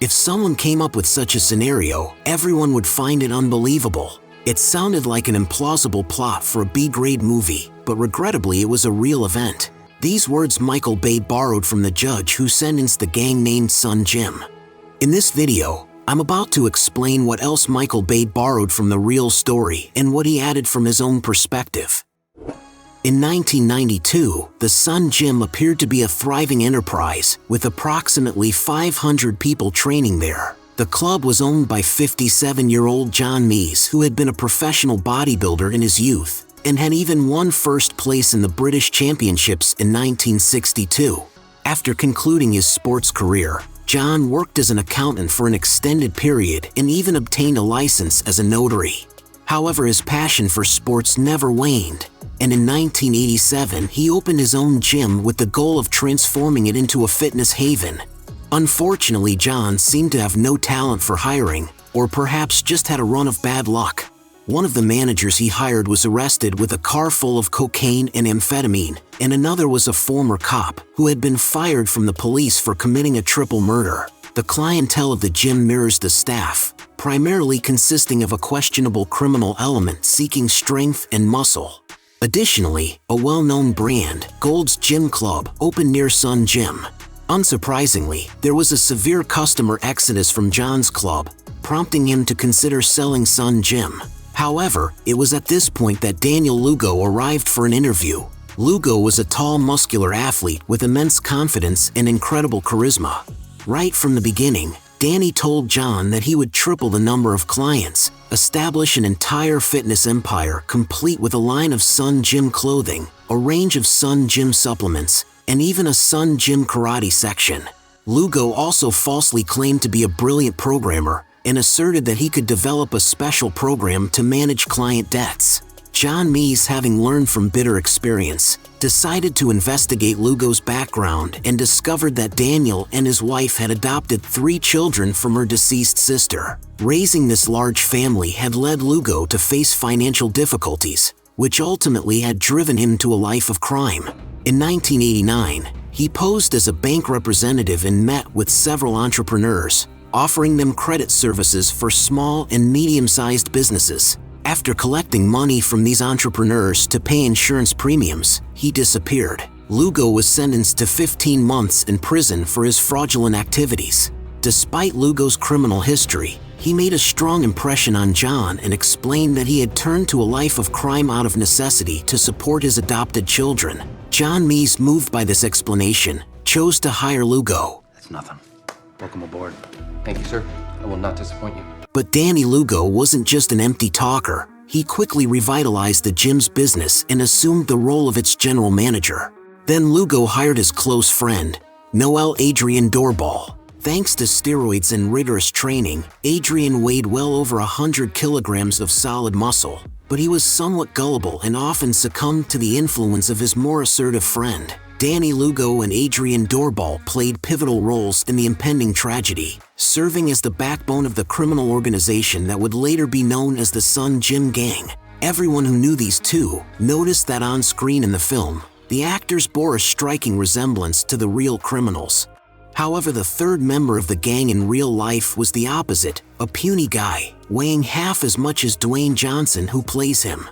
If someone came up with such a scenario, everyone would find it unbelievable. It sounded like an implausible plot for a B-grade movie, but regrettably it was a real event. These words Michael Bay borrowed from the judge who sentenced the gang named Son Jim. In this video, I'm about to explain what else Michael Bay borrowed from the real story and what he added from his own perspective. In 1992, the Son Gym appeared to be a thriving enterprise, with approximately 500 people training there. The club was owned by 57-year-old John Meese, who had been a professional bodybuilder in his youth, and had even won first place in the British Championships in 1962. After concluding his sports career, John worked as an accountant for an extended period and even obtained a license as a notary. However, his passion for sports never waned, and in 1987 he opened his own gym with the goal of transforming it into a fitness haven. Unfortunately, John seemed to have no talent for hiring, or perhaps just had a run of bad luck. One of the managers he hired was arrested with a car full of cocaine and amphetamine, and another was a former cop who had been fired from the police for committing a triple murder. The clientele of the gym mirrors the staff, primarily consisting of a questionable criminal element seeking strength and muscle. Additionally, a well-known brand, Gold's Gym Club, opened near Son Gym. Unsurprisingly, there was a severe customer exodus from John's club, prompting him to consider selling Son Gym. However, it was at this point that Danny Lugo arrived for an interview. Lugo was a tall, muscular athlete with immense confidence and incredible charisma. Right from the beginning, Danny told John that he would triple the number of clients, establish an entire fitness empire complete with a line of Son Gym clothing, a range of Son Gym supplements, and even a Son Gym karate section. Lugo also falsely claimed to be a brilliant programmer and asserted that he could develop a special program to manage client debts. John Meese, having learned from bitter experience, decided to investigate Lugo's background and discovered that Daniel and his wife had adopted 3 children from her deceased sister. Raising this large family had led Lugo to face financial difficulties, which ultimately had driven him to a life of crime. In 1989, he posed as a bank representative and met with several entrepreneurs, offering them credit services for small and medium-sized businesses. After collecting money from these entrepreneurs to pay insurance premiums, he disappeared. Lugo was sentenced to 15 months in prison for his fraudulent activities. Despite Lugo's criminal history, he made a strong impression on John and explained that he had turned to a life of crime out of necessity to support his adopted children. John Meese, moved by this explanation, chose to hire Lugo. That's nothing. Welcome aboard. Thank you, sir. I will not disappoint you. But Danny Lugo wasn't just an empty talker. He quickly revitalized the gym's business and assumed the role of its general manager. Then Lugo hired his close friend, Noel Adrian Doorbal. Thanks to steroids and rigorous training, Adrian weighed well over 100 kilograms of solid muscle, but he was somewhat gullible and often succumbed to the influence of his more assertive friend. Danny Lugo and Adrian Doorbal played pivotal roles in the impending tragedy, serving as the backbone of the criminal organization that would later be known as the Son Gym Gang. Everyone who knew these two noticed that on screen in the film, the actors bore a striking resemblance to the real criminals. However, the third member of the gang in real life was the opposite, a puny guy, weighing half as much as Dwayne Johnson, who plays him.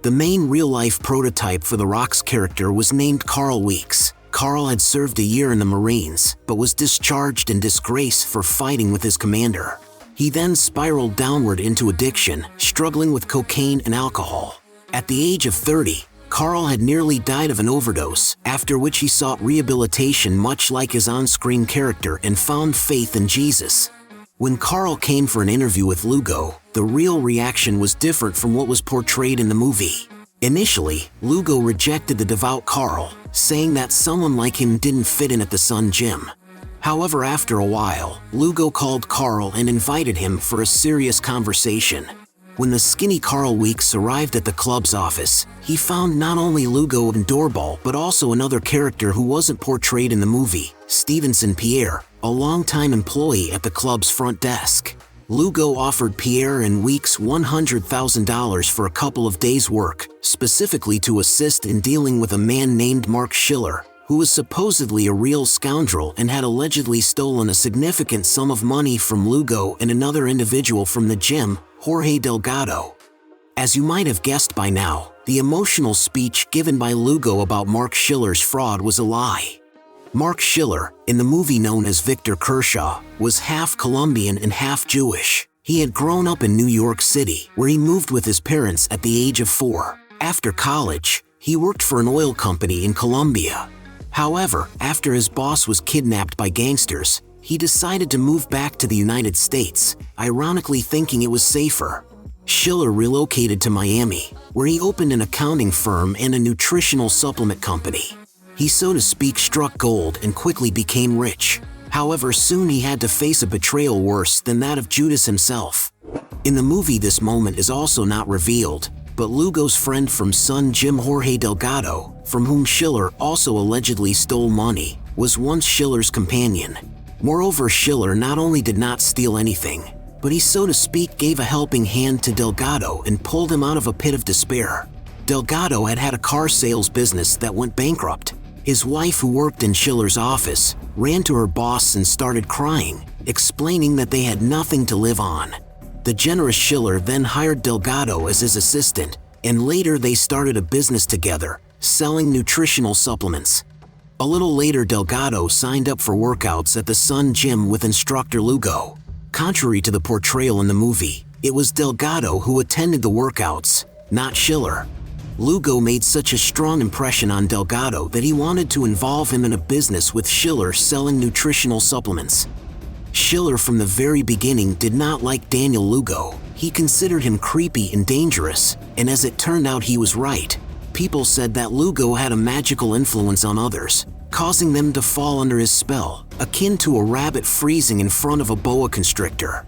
The main real-life prototype for The Rock's character was named Carl Weeks. Carl had served a year in the Marines, but was discharged in disgrace for fighting with his commander. He then spiraled downward into addiction, struggling with cocaine and alcohol. At the age of 30, Carl had nearly died of an overdose, after which he sought rehabilitation much like his on-screen character and found faith in Jesus. When Carl came for an interview with Lugo, the real reaction was different from what was portrayed in the movie. Initially, Lugo rejected the devout Carl, saying that someone like him didn't fit in at the Son Gym. However, after a while, Lugo called Carl and invited him for a serious conversation. When the skinny Carl Weeks arrived at the club's office, he found not only Lugo and Doorbal but also another character who wasn't portrayed in the movie, Stevenson Pierre, a longtime employee at the club's front desk. Lugo offered Pierre and Weeks $100,000 for a couple of days' work, specifically to assist in dealing with a man named Marc Schiller, who was supposedly a real scoundrel and had allegedly stolen a significant sum of money from Lugo and another individual from the gym, Jorge Delgado. As you might have guessed by now, the emotional speech given by Lugo about Marc Schiller's fraud was a lie. Marc Schiller, in the movie known as Victor Kershaw, was half Colombian and half Jewish. He had grown up in New York City, where he moved with his parents at the age of 4. After college, he worked for an oil company in Colombia. However, after his boss was kidnapped by gangsters, he decided to move back to the United States, ironically thinking it was safer. Schiller relocated to Miami, where he opened an accounting firm and a nutritional supplement company. He, so to speak, struck gold and quickly became rich. However, soon he had to face a betrayal worse than that of Judas himself. In the movie, this moment is also not revealed, but Lugo's friend from Sun Gym, Jorge Delgado, from whom Schiller also allegedly stole money, was once Schiller's companion. Moreover, Schiller not only did not steal anything, but he, so to speak, gave a helping hand to Delgado and pulled him out of a pit of despair. Delgado had had a car sales business that went bankrupt. His wife, who worked in Schiller's office, ran to her boss and started crying, explaining that they had nothing to live on. The generous Schiller then hired Delgado as his assistant, and later they started a business together, selling nutritional supplements. A little later, Delgado signed up for workouts at the Sun Gym with instructor Lugo. Contrary to the portrayal in the movie, it was Delgado who attended the workouts, not Schiller. Lugo made such a strong impression on Delgado that he wanted to involve him in a business with Schiller selling nutritional supplements. Schiller from the very beginning did not like Danny Lugo. He considered him creepy and dangerous, and as it turned out, he was right. People said that Lugo had a magical influence on others, causing them to fall under his spell, akin to a rabbit freezing in front of a boa constrictor.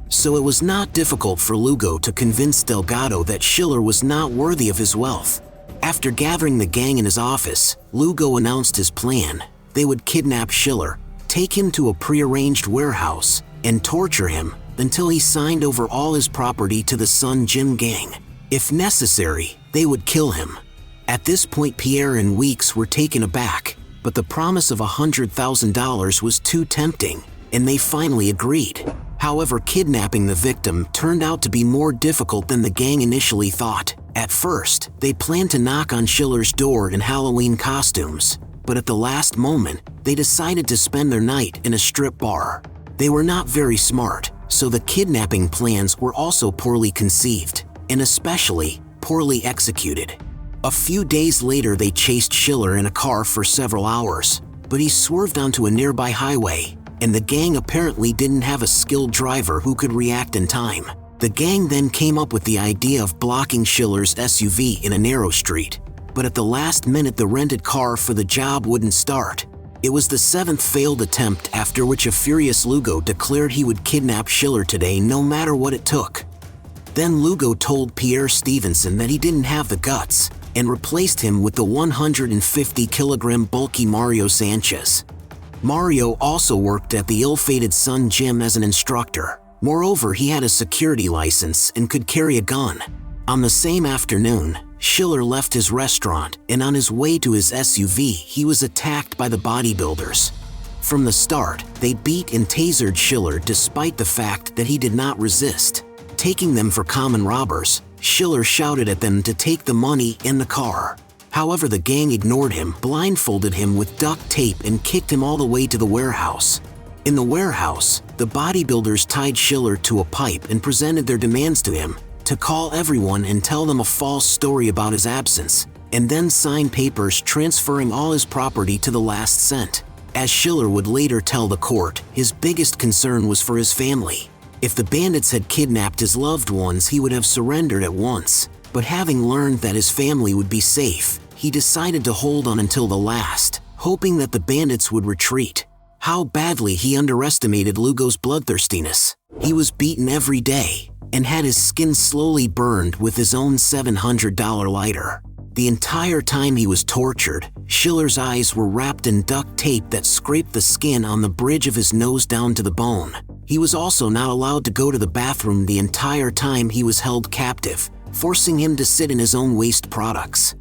So it was not difficult for Lugo to convince Delgado that Schiller was not worthy of his wealth. After gathering the gang in his office, Lugo announced his plan. They would kidnap Schiller, take him to a prearranged warehouse, and torture him until he signed over all his property to the Sun Gym gang. If necessary, they would kill him. At this point, Pierre and Weeks were taken aback, but the promise of $100,000 was too tempting, and they finally agreed. However, kidnapping the victim turned out to be more difficult than the gang initially thought. At first, they planned to knock on Schiller's door in Halloween costumes, but at the last moment, they decided to spend their night in a strip bar. They were not very smart, so the kidnapping plans were also poorly conceived, and especially poorly executed. A few days later, they chased Schiller in a car for several hours, but he swerved onto a nearby highway, and the gang apparently didn't have a skilled driver who could react in time. The gang then came up with the idea of blocking Schiller's SUV in a narrow street, but at the last minute the rented car for the job wouldn't start. It was the 7th failed attempt, after which a furious Lugo declared he would kidnap Schiller today no matter what it took. Then Lugo told Pierre Stevenson that he didn't have the guts, and replaced him with the 150-kilogram bulky Mario Sanchez. Mario also worked at the ill-fated Sun Gym as an instructor. Moreover, he had a security license and could carry a gun. On the same afternoon, Schiller left his restaurant, and on his way to his SUV, he was attacked by the bodybuilders. From the start, they beat and tasered Schiller despite the fact that he did not resist. Taking them for common robbers, Schiller shouted at them to take the money and the car. However, the gang ignored him, blindfolded him with duct tape, and kicked him all the way to the warehouse. In the warehouse, the bodybuilders tied Schiller to a pipe and presented their demands to him: to call everyone and tell them a false story about his absence, and then sign papers transferring all his property to the last cent. As Schiller would later tell the court, his biggest concern was for his family. If the bandits had kidnapped his loved ones, he would have surrendered at once. But having learned that his family would be safe, he decided to hold on until the last, hoping that the bandits would retreat. How badly he underestimated Lugo's bloodthirstiness. He was beaten every day, and had his skin slowly burned with his own $700 lighter. The entire time he was tortured, Schiller's eyes were wrapped in duct tape that scraped the skin on the bridge of his nose down to the bone. He was also not allowed to go to the bathroom the entire time he was held captive, forcing him to sit in his own waste products.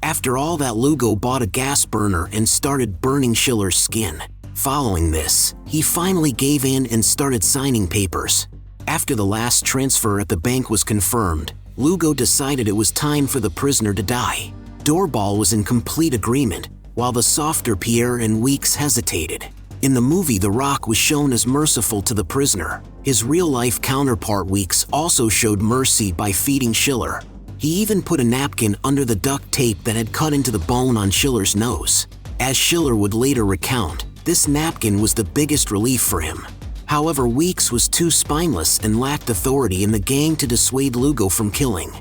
After all that, Lugo bought a gas burner and started burning Schiller's skin. Following this, he finally gave in and started signing papers. After the last transfer at the bank was confirmed, Lugo decided it was time for the prisoner to die. Doorbal was in complete agreement, while the softer Pierre and Weeks hesitated. In the movie, The Rock was shown as merciful to the prisoner. His real-life counterpart Weeks also showed mercy by feeding Schiller. He even put a napkin under the duct tape that had cut into the bone on Schiller's nose. As Schiller would later recount, this napkin was the biggest relief for him. However, Weeks was too spineless and lacked authority in the gang to dissuade Lugo from killing.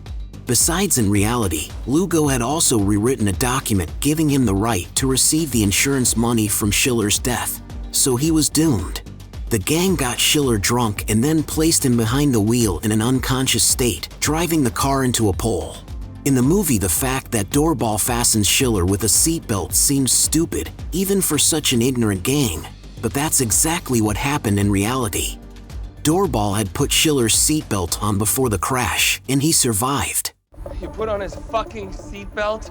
Besides, in reality, Lugo had also rewritten a document giving him the right to receive the insurance money from Schiller's death, so he was doomed. The gang got Schiller drunk and then placed him behind the wheel in an unconscious state, driving the car into a pole. In the movie, the fact that Doorbal fastens Schiller with a seatbelt seems stupid, even for such an ignorant gang, but that's exactly what happened in reality. Doorbal had put Schiller's seatbelt on before the crash, and he survived. He put on his fucking seatbelt?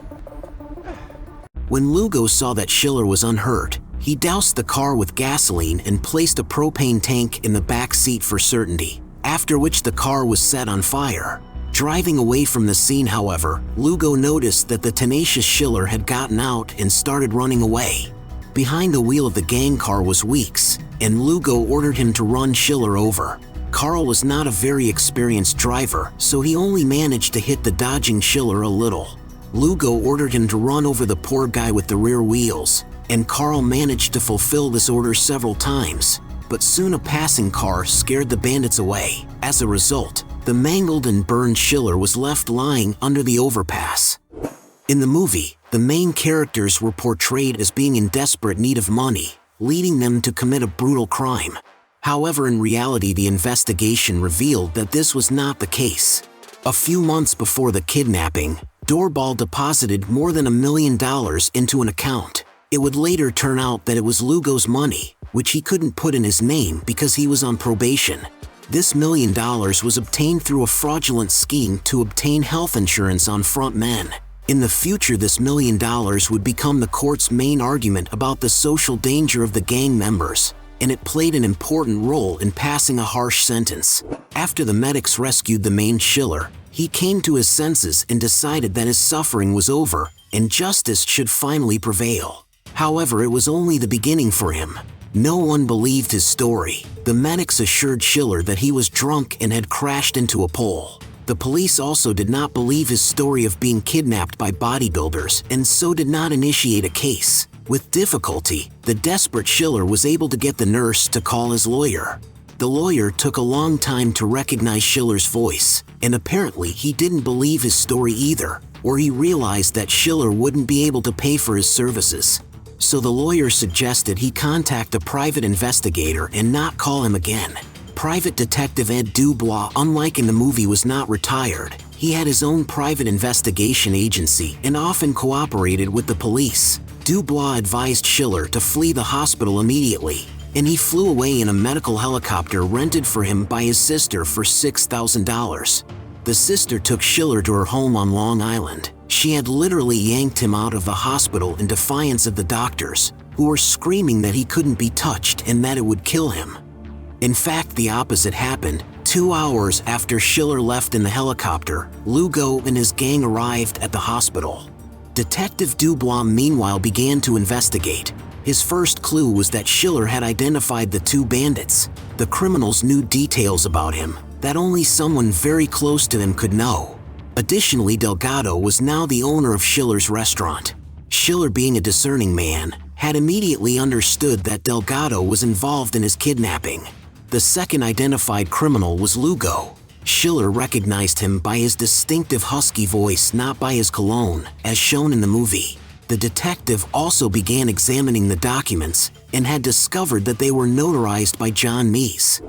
When Lugo saw that Schiller was unhurt, he doused the car with gasoline and placed a propane tank in the back seat for certainty, after which the car was set on fire. Driving away from the scene, however, Lugo noticed that the tenacious Schiller had gotten out and started running away. Behind the wheel of the gang car was Weeks, and Lugo ordered him to run Schiller over. Carl was not a very experienced driver, so he only managed to hit the dodging Schiller a little. Lugo ordered him to run over the poor guy with the rear wheels, and Carl managed to fulfill this order several times, but soon a passing car scared the bandits away. As a result, the mangled and burned Schiller was left lying under the overpass. In the movie, the main characters were portrayed as being in desperate need of money, leading them to commit a brutal crime. However, in reality, the investigation revealed that this was not the case. A few months before the kidnapping, Doorbal deposited more than $1 million into an account. It would later turn out that it was Lugo's money, which he couldn't put in his name because he was on probation. This $1 million was obtained through a fraudulent scheme to obtain health insurance on front men. In the future, this $1 million would become the court's main argument about the social danger of the gang members, and it played an important role in passing a harsh sentence. After the medics rescued the main Schiller, he came to his senses and decided that his suffering was over and justice should finally prevail. However, it was only the beginning for him. No one believed his story. The medics assured Schiller that he was drunk and had crashed into a pole. The police also did not believe his story of being kidnapped by bodybuilders and so did not initiate a case. With difficulty, the desperate Schiller was able to get the nurse to call his lawyer. The lawyer took a long time to recognize Schiller's voice, and apparently he didn't believe his story either, or he realized that Schiller wouldn't be able to pay for his services. So the lawyer suggested he contact a private investigator and not call him again. Private Detective Ed Du Bois, unlike in the movie, was not retired. He had his own private investigation agency and often cooperated with the police. Du Bois advised Schiller to flee the hospital immediately, and he flew away in a medical helicopter rented for him by his sister for $6,000. The sister took Schiller to her home on Long Island. She had literally yanked him out of the hospital in defiance of the doctors, who were screaming that he couldn't be touched and that it would kill him. In fact, the opposite happened. 2 hours after Schiller left in the helicopter, Lugo and his gang arrived at the hospital. Detective Du Bois meanwhile began to investigate. His first clue was that Schiller had identified the two bandits. The criminals knew details about him that only someone very close to them could know. Additionally, Delgado was now the owner of Schiller's restaurant. Schiller, being a discerning man, had immediately understood that Delgado was involved in his kidnapping. The second identified criminal was Lugo. Schiller recognized him by his distinctive husky voice, not by his cologne, as shown in the movie. The detective also began examining the documents and had discovered that they were notarized by John Meese.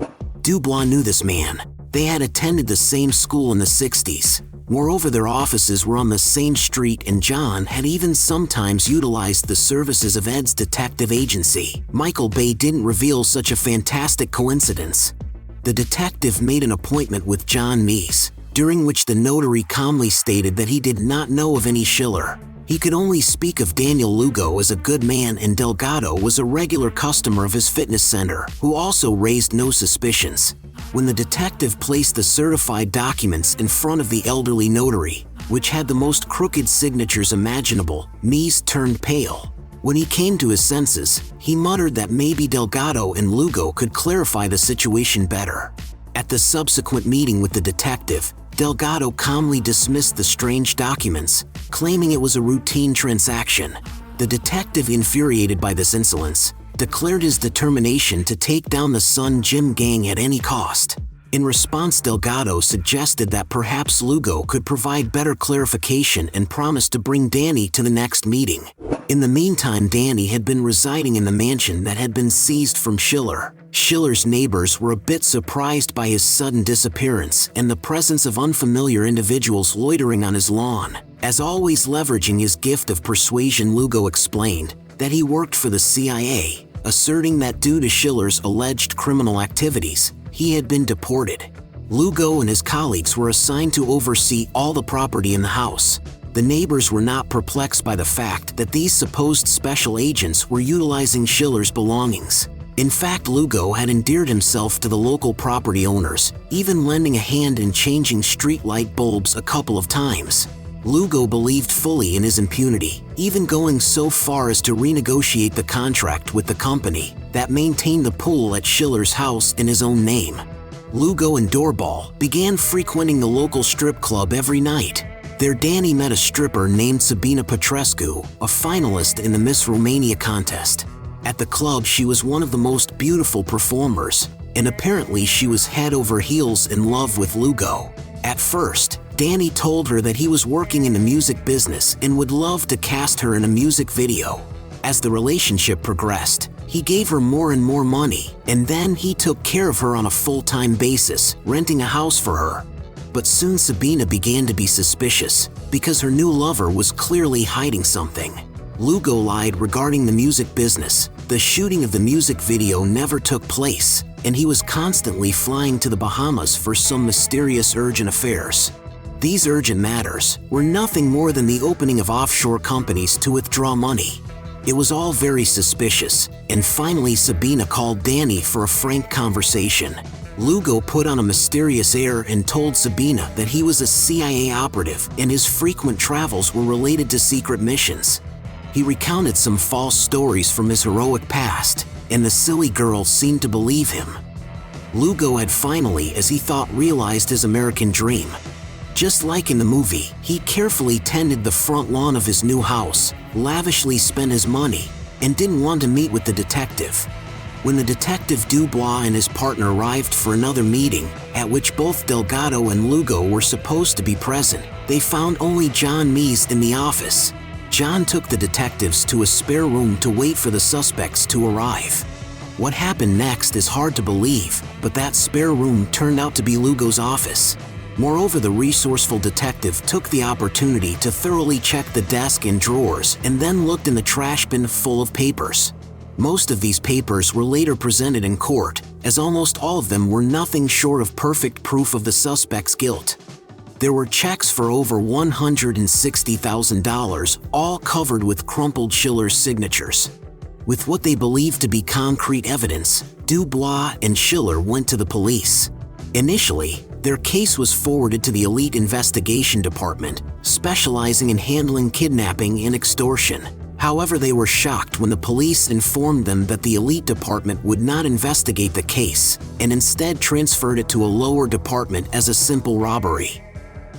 Du Bois knew this man. They had attended the same school in the 60s. Moreover, their offices were on the same street, and John had even sometimes utilized the services of Ed's detective agency. Michael Bay didn't reveal such a fantastic coincidence. The detective made an appointment with John Meese, during which the notary calmly stated that he did not know of any Schiller. He could only speak of Daniel Lugo as a good man, and Delgado was a regular customer of his fitness center, who also raised no suspicions. When the detective placed the certified documents in front of the elderly notary, which had the most crooked signatures imaginable, Meese turned pale. When he came to his senses, he muttered that maybe Delgado and Lugo could clarify the situation better. At the subsequent meeting with the detective, Delgado calmly dismissed the strange documents, claiming it was a routine transaction. The detective, infuriated by this insolence, declared his determination to take down the Sun Jim gang at any cost. In response, Delgado suggested that perhaps Lugo could provide better clarification and promised to bring Danny to the next meeting. In the meantime, Danny had been residing in the mansion that had been seized from Schiller. Schiller's neighbors were a bit surprised by his sudden disappearance and the presence of unfamiliar individuals loitering on his lawn. As always, leveraging his gift of persuasion, Lugo explained that he worked for the CIA, asserting that due to Schiller's alleged criminal activities, he had been deported. Lugo and his colleagues were assigned to oversee all the property in the house. The neighbors were not perplexed by the fact that these supposed special agents were utilizing Schiller's belongings. In fact, Lugo had endeared himself to the local property owners, even lending a hand in changing street light bulbs a couple of times. Lugo believed fully in his impunity, even going so far as to renegotiate the contract with the company that maintained the pool at Schiller's house in his own name. Lugo and Doorbal began frequenting the local strip club every night. There, Danny met a stripper named Sabina, a finalist in the Miss Romania contest. At the club, she was one of the most beautiful performers, and apparently she was head over heels in love with Lugo. At first, Danny told her that he was working in the music business and would love to cast her in a music video. As the relationship progressed, he gave her more and more money, and then he took care of her on a full-time basis, renting a house for her. But soon Sabina began to be suspicious, because her new lover was clearly hiding something. Lugo lied regarding the music business. The shooting of the music video never took place, and he was constantly flying to the Bahamas for some mysterious urgent affairs. These urgent matters were nothing more than the opening of offshore companies to withdraw money. It was all very suspicious, and finally Sabina called Danny for a frank conversation. Lugo put on a mysterious air and told Sabina that he was a CIA operative and his frequent travels were related to secret missions. He recounted some false stories from his heroic past, and the silly girl seemed to believe him. Lugo had finally, as he thought, realized his American dream. Just like in the movie, he carefully tended the front lawn of his new house, lavishly spent his money, and didn't want to meet with the detective. When the detective Du Bois and his partner arrived for another meeting, at which both Delgado and Lugo were supposed to be present, they found only John Meese in the office. John took the detectives to a spare room to wait for the suspects to arrive. What happened next is hard to believe, but that spare room turned out to be Lugo's office. Moreover, the resourceful detective took the opportunity to thoroughly check the desk and drawers and then looked in the trash bin full of papers. Most of these papers were later presented in court, as almost all of them were nothing short of perfect proof of the suspect's guilt. There were checks for over $160,000, all covered with crumpled Schiller's signatures. With what they believed to be concrete evidence, Du Bois and Schiller went to the police. Initially, their case was forwarded to the Elite Investigation Department, specializing in handling kidnapping and extortion. However, they were shocked when the police informed them that the Elite Department would not investigate the case, and instead transferred it to a lower department as a simple robbery.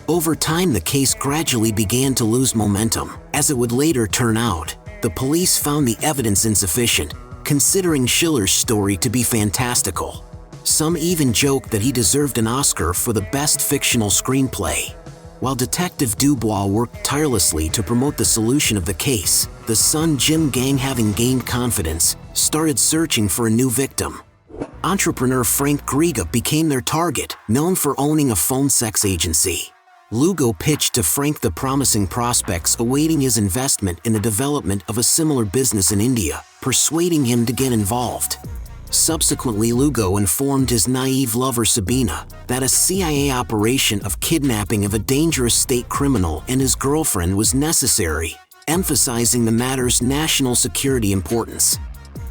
Over time, the case gradually began to lose momentum. As it would later turn out, the police found the evidence insufficient, considering Schiller's story to be fantastical. Some even joked that he deserved an Oscar for the best fictional screenplay. While Detective Du Bois worked tirelessly to promote the solution of the case, the Sun Jim gang, having gained confidence, started searching for a new victim. Entrepreneur Frank Griga became their target, known for owning a phone sex agency. Lugo pitched to Frank the promising prospects awaiting his investment in the development of a similar business in India, persuading him to get involved. Subsequently, Lugo informed his naive lover Sabina that a CIA operation of kidnapping of a dangerous state criminal and his girlfriend was necessary, emphasizing the matter's national security importance.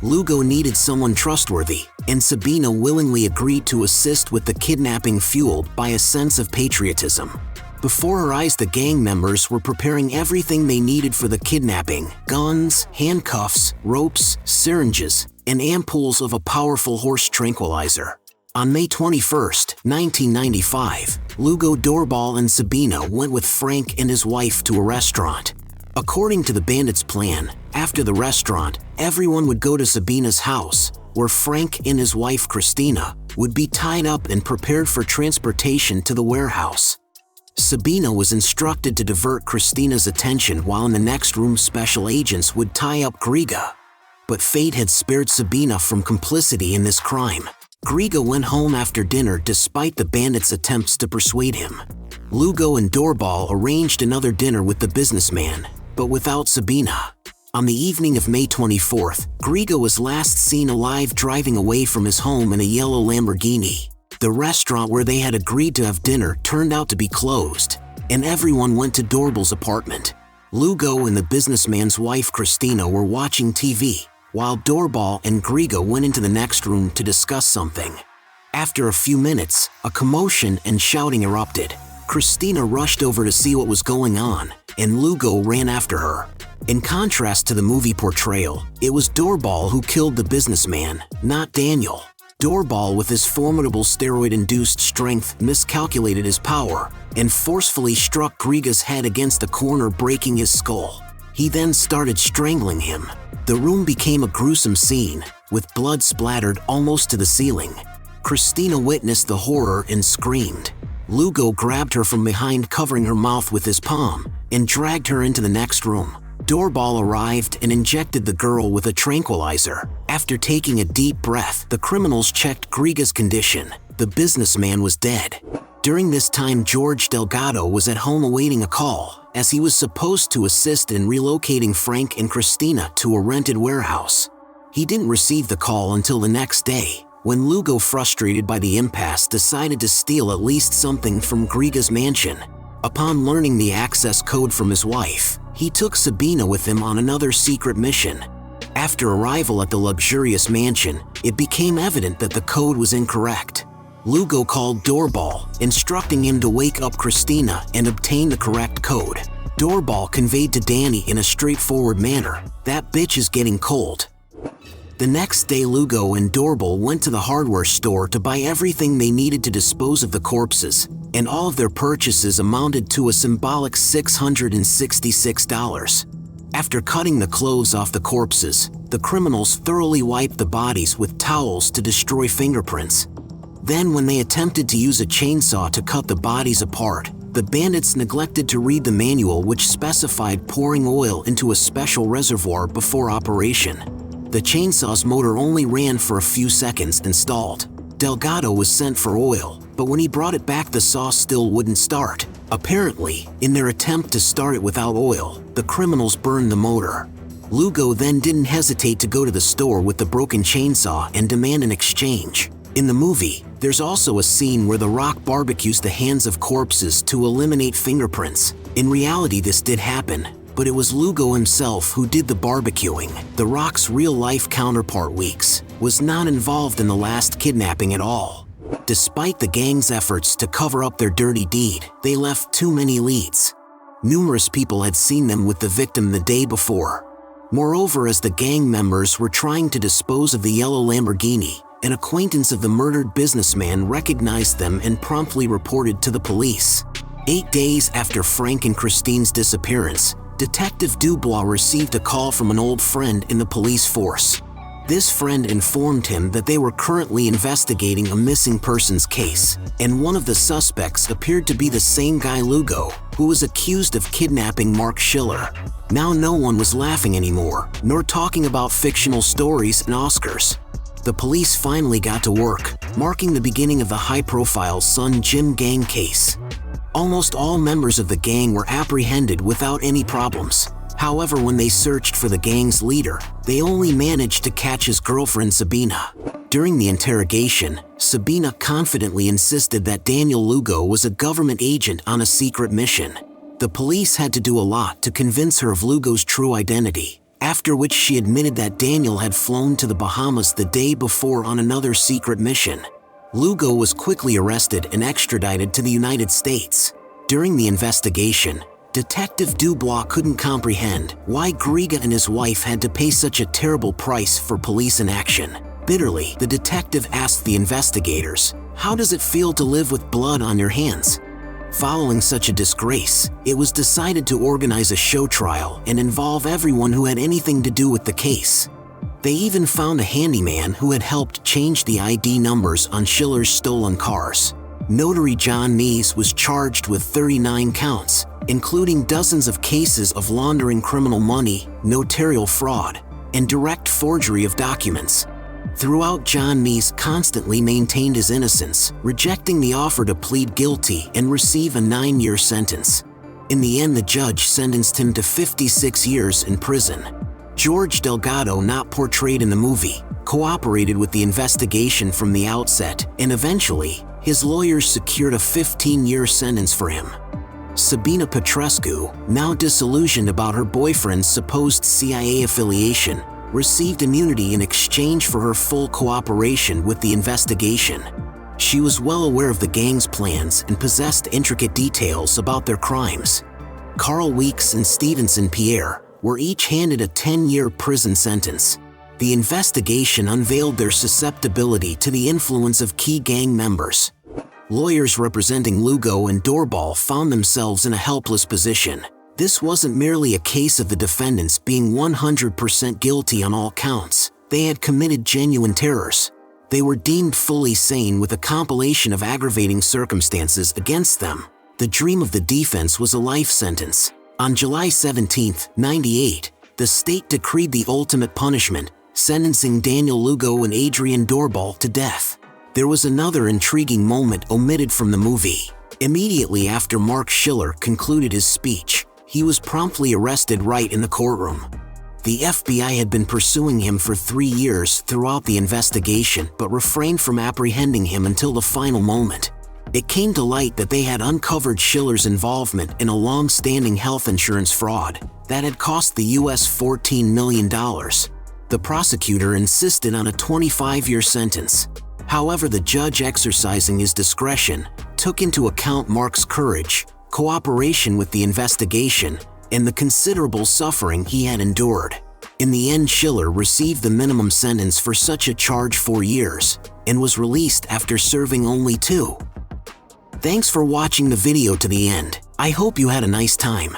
Lugo needed someone trustworthy, and Sabina willingly agreed to assist with the kidnapping, fueled by a sense of patriotism. Before her eyes, the gang members were preparing everything they needed for the kidnapping: guns, handcuffs, ropes, syringes, and ampoules of a powerful horse tranquilizer. On May 21, 1995, Lugo, Doorbal, and Sabina went with Frank and his wife to a restaurant. According to the bandits' plan, after the restaurant, everyone would go to Sabina's house, where Frank and his wife Christina would be tied up and prepared for transportation to the warehouse. Sabina was instructed to divert Christina's attention, while in the next room special agents would tie up Griga. But fate had spared Sabina from complicity in this crime. Griga went home after dinner despite the bandits' attempts to persuade him. Lugo and Doorbal arranged another dinner with the businessman, but without Sabina. On the evening of May 24th, Griga was last seen alive driving away from his home in a yellow Lamborghini. The restaurant where they had agreed to have dinner turned out to be closed, and everyone went to Doorbal's apartment. Lugo and the businessman's wife Christina were watching TV, while Doorbal and Griga went into the next room to discuss something. After a few minutes, a commotion and shouting erupted. Christina rushed over to see what was going on, and Lugo ran after her. In contrast to the movie portrayal, it was Doorbal who killed the businessman, not Daniel. Doorbal, with his formidable steroid-induced strength, miscalculated his power and forcefully struck Griga's head against a corner, breaking his skull. He then started strangling him. The room became a gruesome scene, with blood splattered almost to the ceiling. Christina witnessed the horror and screamed. Lugo grabbed her from behind, covering her mouth with his palm, and dragged her into the next room. Doorbal arrived and injected the girl with a tranquilizer. After taking a deep breath, the criminals checked Griga's condition. The businessman was dead. During this time, George Delgado was at home awaiting a call, as he was supposed to assist in relocating Frank and Christina to a rented warehouse. He didn't receive the call until the next day, when Lugo, frustrated by the impasse, decided to steal at least something from Griga's mansion. Upon learning the access code from his wife, he took Sabina with him on another secret mission. After arrival at the luxurious mansion, it became evident that the code was incorrect. Lugo called Doorbal, instructing him to wake up Christina and obtain the correct code. Doorbal conveyed to Danny in a straightforward manner, "That bitch is getting cold." The next day, Lugo and Doorbal went to the hardware store to buy everything they needed to dispose of the corpses, and all of their purchases amounted to a symbolic $666. After cutting the clothes off the corpses, the criminals thoroughly wiped the bodies with towels to destroy fingerprints. Then, when they attempted to use a chainsaw to cut the bodies apart, the bandits neglected to read the manual, which specified pouring oil into a special reservoir before operation. The chainsaw's motor only ran for a few seconds and stalled. Delgado was sent for oil, but when he brought it back, the saw still wouldn't start. Apparently, in their attempt to start it without oil, the criminals burned the motor. Lugo then didn't hesitate to go to the store with the broken chainsaw and demand an exchange. In the movie, there's also a scene where The Rock barbecues the hands of corpses to eliminate fingerprints. In reality, this did happen, but it was Lugo himself who did the barbecuing. The Rock's real-life counterpart, Weeks, was not involved in the last kidnapping at all. Despite the gang's efforts to cover up their dirty deed, they left too many leads. Numerous people had seen them with the victim the day before. Moreover, as the gang members were trying to dispose of the yellow Lamborghini, an acquaintance of the murdered businessman recognized them and promptly reported to the police. 8 days after Frank and Christine's disappearance, Detective Du Bois received a call from an old friend in the police force. This friend informed him that they were currently investigating a missing persons case, and one of the suspects appeared to be the same guy, Lugo, who was accused of kidnapping Marc Schiller. Now no one was laughing anymore, nor talking about fictional stories and Oscars. The police finally got to work, marking the beginning of the high-profile Sun Jim gang case. Almost all members of the gang were apprehended without any problems. However, when they searched for the gang's leader, they only managed to catch his girlfriend Sabina. During the interrogation, Sabina confidently insisted that Daniel Lugo was a government agent on a secret mission. The police had to do a lot to convince her of Lugo's true identity, after which she admitted that Daniel had flown to the Bahamas the day before on another secret mission. Lugo was quickly arrested and extradited to the United States. During the investigation, Detective Du Bois couldn't comprehend why Griga and his wife had to pay such a terrible price for police inaction. Bitterly, the detective asked the investigators, "How does it feel to live with blood on your hands?" Following such a disgrace, it was decided to organize a show trial and involve everyone who had anything to do with the case. They even found a handyman who had helped change the ID numbers on Schiller's stolen cars. Notary John Meese was charged with 39 counts, including dozens of cases of laundering criminal money, notarial fraud, and direct forgery of documents. Throughout, John Meese constantly maintained his innocence, rejecting the offer to plead guilty and receive a 9-year sentence. In the end, the judge sentenced him to 56 years in prison. George Delgado, not portrayed in the movie, cooperated with the investigation from the outset, and eventually, his lawyers secured a 15-year sentence for him. Sabina Petrescu, now disillusioned about her boyfriend's supposed CIA affiliation, received immunity in exchange for her full cooperation with the investigation. She was well aware of the gang's plans and possessed intricate details about their crimes. Carl Weeks and Stevenson Pierre were each handed a 10-year prison sentence. The investigation unveiled their susceptibility to the influence of key gang members. Lawyers representing Lugo and Doorbal found themselves in a helpless position. This wasn't merely a case of the defendants being 100% guilty on all counts. They had committed genuine terrors. They were deemed fully sane with a compilation of aggravating circumstances against them. The dream of the defense was a life sentence. On July 17, 1998, the state decreed the ultimate punishment, sentencing Daniel Lugo and Adrian Doorbal to death. There was another intriguing moment omitted from the movie. Immediately after Marc Schiller concluded his speech, he was promptly arrested right in the courtroom. The FBI had been pursuing him for 3 years throughout the investigation but refrained from apprehending him until the final moment. It came to light that they had uncovered Schiller's involvement in a long-standing health insurance fraud that had cost the U.S. $14 million. The prosecutor insisted on a 25-year sentence. However, the judge, exercising his discretion, took into account Marc's courage, cooperation with the investigation, and the considerable suffering he had endured. In the end, Schiller received the minimum sentence for such a charge, 4 years, and was released after serving only 2. Thanks for watching the video to the end. I hope you had a nice time.